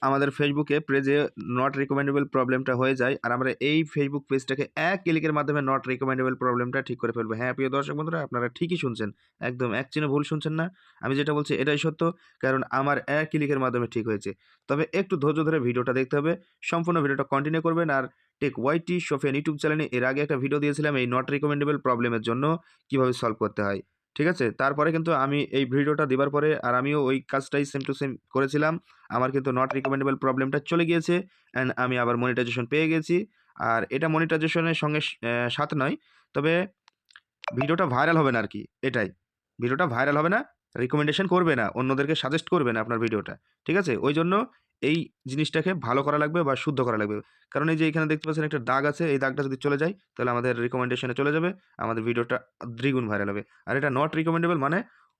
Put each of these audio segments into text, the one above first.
আমাদের ফেসবুকে পেজে নট রিকমেন্ডেবল প্রবলেমটা হয়ে যায়, আর আমরা এই ফেসবুক পেজটাকে এক ক্লিকের মাধ্যমে নট রিকমেন্ডেবল প্রবলেমটা ঠিক করে ফেলবো। হ্যাঁ প্রিয় দর্শক বন্ধুরা, আপনারা ঠিকই শুনছেন, একদম এক চিহ্ন ভুল শুনছেন না। আমি যেটা বলছি এটাই সত্য, কারণ আমার এক ক্লিকের মাধ্যমে ঠিক হয়েছে। তবে একটু ধৈর্য ধরে ভিডিওটা দেখতে হবে, সম্পূর্ণ ভিডিওটা কন্টিনিউ করবেন। আর টেক ওয়াইটি সোফিয়ান ইউটিউব চ্যানেলে এর আগে একটা ভিডিও দিয়েছিলাম এই নট রিকমেন্ডেবল প্রবলেমের জন্য কীভাবে সলভ করতে হয়, ঠিক আছে? তারপরে কিন্তু আমি এই ভিডিওটা দেওয়ার পরে আর আমিও ওই কাজটাই সেম টু সেম করেছিলাম। আমার কিন্তু নট রিকমেন্ডেবল প্রবলেমটা চলে গিয়েছে, অ্যান্ড আমি আবার মনিটাইজেশন পেয়ে গেছি। আর এটা মনিটাইজেশনের সঙ্গে সাথে নয়, তবে ভিডিওটা ভাইরাল হবে না আর কি, এটাই। ভিডিওটা ভাইরাল হবে না, রিকমেন্ডেশন করবে না, অন্যদেরকে সাজেস্ট করবে না আপনার ভিডিওটা, ঠিক আছে? ওই জন্য এই জিনিসটাকে ভালো করা লাগবে বা শুদ্ধ করা লাগবে। কারণ এই যে এখানে দেখতে পাচ্ছেন একটা দাগ আছে, এই দাগটা যদি চলে যায় তাহলে আমাদের রিকমেন্ডেশনে চলে যাবে, আমাদের ভিডিওটা দ্বিগুণ ভাইরাল হবে। আর এটা নট রিকমেন্ডেবল মানে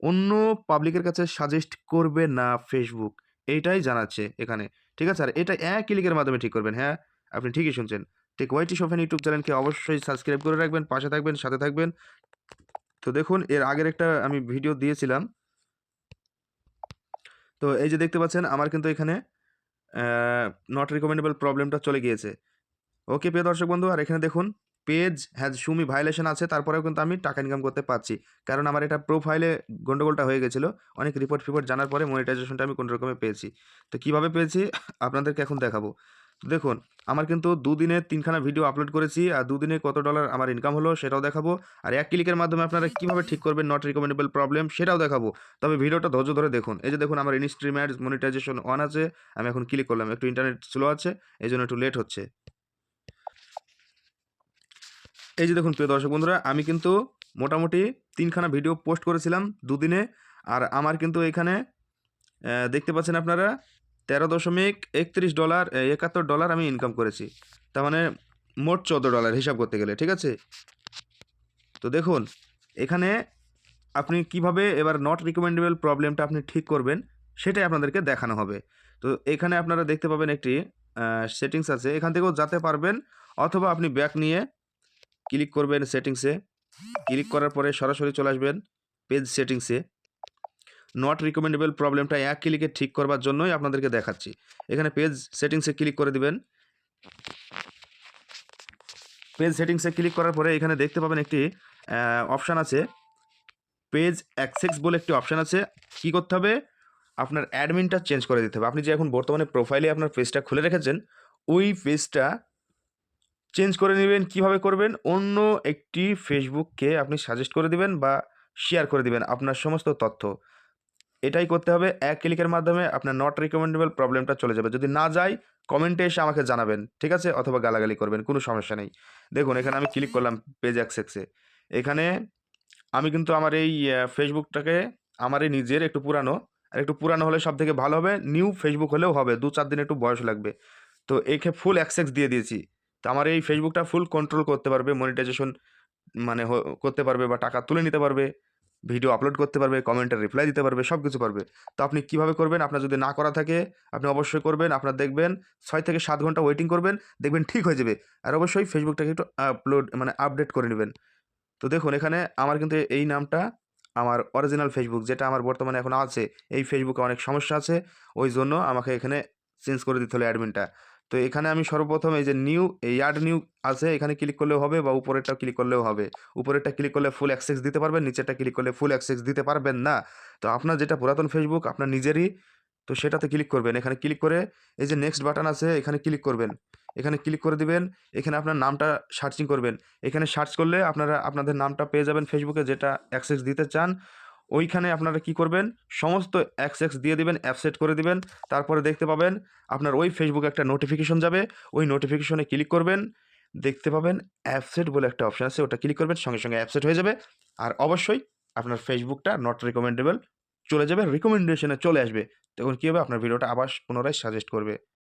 অন্য পাবলিকের কাছে সাজেস্ট করবে না ফেসবুক, এইটাই জানাচ্ছে এখানে, ঠিক আছে? আর এটা এক ক্লিকের মাধ্যমে ঠিক করবেন। হ্যাঁ, আপনি ঠিকই শুনছেন। টেক ওয়াইটি সোফিয়ান ইউটিউব চ্যানেলকে অবশ্যই সাবস্ক্রাইব করে রাখবেন, পাশে থাকবেন, সাথে থাকবেন। তো দেখুন এর আগের একটা আমি ভিডিও দিয়েছিলাম। তো এই যে দেখতে পাচ্ছেন আমার কিন্তু এখানে নট রিকমেন্ডেবল প্রবলেমটা চলে গিয়েছে। ওকে প্রিয় দর্শক বন্ধু, আর এখানে দেখুন page has show me violation আছে, তারপরেও কিন্তু আমি টাকা ইনকাম করতে পারছি। কারণ আমার এটা প্রোফাইলে গন্ডগোলটা হয়ে গেছিলো। অনেক রিপোর্ট-ফিপোর্ট জানার পরে মনিটাইজেশনটা আমি কোনরকমে পেয়েছি। তো কিভাবে পেয়েছি আপনাদেরকে এখন দেখাবো। তো দেখুন আমার কিন্তু ২ দিনে ৩ খানা ভিডিও আপলোড করেছি, আর ২ দিনে কত ডলার আমার ইনকাম হলো সেটাও দেখাবো। আর এক ক্লিকের মাধ্যমে আপনারা কিভাবে ঠিক করবেন নট রিকমেন্ডেবল প্রবলেম সেটাও দেখাবো। তবে ভিডিওটা ধৈর্য ধরে দেখুন। এই যে দেখুন আমার ইনস্ট্রিম অ্যাডস মনিটাইজেশন অন আছে। আমি এখন ক্লিক করলাম। একটু ইন্টারনেট স্লো আছে, এজন্য একটু লেট হচ্ছে। এই যে দেখুন প্রিয় দর্শক বন্ধুরা, আমি কিন্তু মোটামুটি ৩ খানা ভিডিও পোস্ট করেছিলাম ২ দিনে। আর আমার কিন্তু এখানে দেখতে পাচ্ছেন আপনারা $13.31 $71 আমি ইনকাম করেছি। তার মানে মোট $14 হিসাব করতে গেলে, ঠিক আছে? তো দেখুন এখানে আপনি কিভাবে এবার নট রিকমেন্ডেবল প্রবলেমটা আপনি ঠিক করবেন সেটাই আপনাদেরকে দেখানো হবে। তো এখানে আপনারা দেখতে পাবেন একটি সেটিংস আছে, এখান থেকেও যেতে পারবেন, অথবা আপনি ব্যাক নিয়ে ক্লিক করবেন সেটিংসে। ক্লিক করার পরে সরাসরি চলে আসবেন পেজ সেটিংসে। নট রিকমেন্ডেবল প্রবলেমটা এক ক্লিকে ঠিক করবার জন্যই আপনাদেরকে দেখাচ্ছি। এখানে পেজ সেটিংসে ক্লিক করে দিবেন। পেজ সেটিংসে ক্লিক করার পরে এখানে দেখতে পাবেন একটি অপশান আছে, পেজ অ্যাক্সেস বলে একটি অপশান আছে। কি করতে হবে? আপনার অ্যাডমিনটা চেঞ্জ করে দিতে হবে। আপনি যে এখন বর্তমানে প্রোফাইলে আপনার পেজটা খুলে রেখেছেন, ওই পেজটা চেঞ্জ করে নেবেন। কিভাবে করবেন? অন্য একটি ফেসবুককে আপনি সাজেস্ট করে দিবেন বা শেয়ার করে দিবেন আপনার সমস্ত তথ্য। এটাই করতে হবে। এক ক্লিকের মাধ্যমে আপনার নট রিকমেন্ডেবল প্রবলেমটা চলে যাবে। যদি না যায় কমেন্টে এসে আমাকে জানাবেন, ঠিক আছে? অথবা গালাগালি করবেন, কোনো সমস্যা নেই। দেখুন এখানে আমি ক্লিক করলাম পেজ অ্যাক্সেসে। এখানে আমি কিন্তু আমার এই ফেসবুকটাকে আমার এই নিজের একটু পুরানো, আর একটু পুরানো হলে সবথেকে ভালো হবে। নিউ ফেসবুক হলেও হবে, ২-৪ দিন একটু বয়স লাগবে। তো একে ফুল অ্যাক্সেস দিয়ে দিয়েছি। তো আমার এই ফেসবুকটা ফুল কন্ট্রোল করতে পারবে, মনিটাইজেশন মানে করতে পারবে বা টাকা তুলে নিতে পারবে, ভিডিও আপলোড করতে পারবে, কমেন্টের রিপ্লাই দিতে পারবে, সব কিছু পারবে। তো আপনি কিভাবে করবেন? আপনার যদি না করা থাকে আপনি অবশ্যই করবেন। আপনার দেখবেন ৬ থেকে ৭ ঘন্টা ওয়েটিং করবেন, দেখবেন ঠিক হয়ে যাবে। আর অবশ্যই ফেসবুকটাকে একটু আপডেট করে নেবেন। তো দেখুন এখানে আমার কিন্তু এই নামটা আমার অরিজিনাল ফেসবুক, যেটা আমার বর্তমানে এখন আছে, এই ফেসবুকে অনেক সমস্যা আছে। ওই জন্য আমাকে এখানে চেঞ্জ করে দিতে হলো অ্যাডমিনটা। তো এখানে আমি সর্বপ্রথম এই যে এই অ্যাড নিউ আছে, এখানে ক্লিক করলেও হবে বা উপরেরটা ক্লিক করলেও হবে। উপরেরটা ক্লিক করলে ফুল অ্যাক্সেস দিতে পারবেন, নিচেরটা ক্লিক করলে ফুল অ্যাক্সেস দিতে পারবেন না। তো আপনার যেটা পুরাতন ফেসবুক আপনার নিজেরই, তো সেটাতে ক্লিক করবেন। এখানে ক্লিক করে এই যে নেক্সট বাটন আছে, এখানে ক্লিক করবেন। এখানে ক্লিক করে দিবেন। এখানে আপনার নামটা সার্চিং করবেন। এখানে সার্চ করলে আপনারা আপনাদের নামটা পেয়ে যাবেন ফেসবুকে, যেটা অ্যাক্সেস দিতে চান। ওইখানে আপনারা কি করবেন? সমস্ত অ্যাক্সেস দিয়ে দিবেন, অ্যাপসেট করে দিবেন। তারপরে দেখতে পাবেন আপনার ওই ফেসবুকে একটা নোটিফিকেশন যাবে। ওই নোটিফিকেশনে ক্লিক করবেন। দেখতে পাবেন অ্যাপসেট বলে একটা অপশন আছে, ওটা ক্লিক করবেন, সঙ্গে, সঙ্গে অ্যাপসেট হয়ে যাবে। আর অবশ্যই আপনার ফেসবুকটা নট রিকমেন্ডেবল চলে যাবে, রিকমেন্ডেশনে চলে আসবে। তখন কী হবে? আপনার ভিডিওটা আবার পুনরায় সাজেস্ট করবে।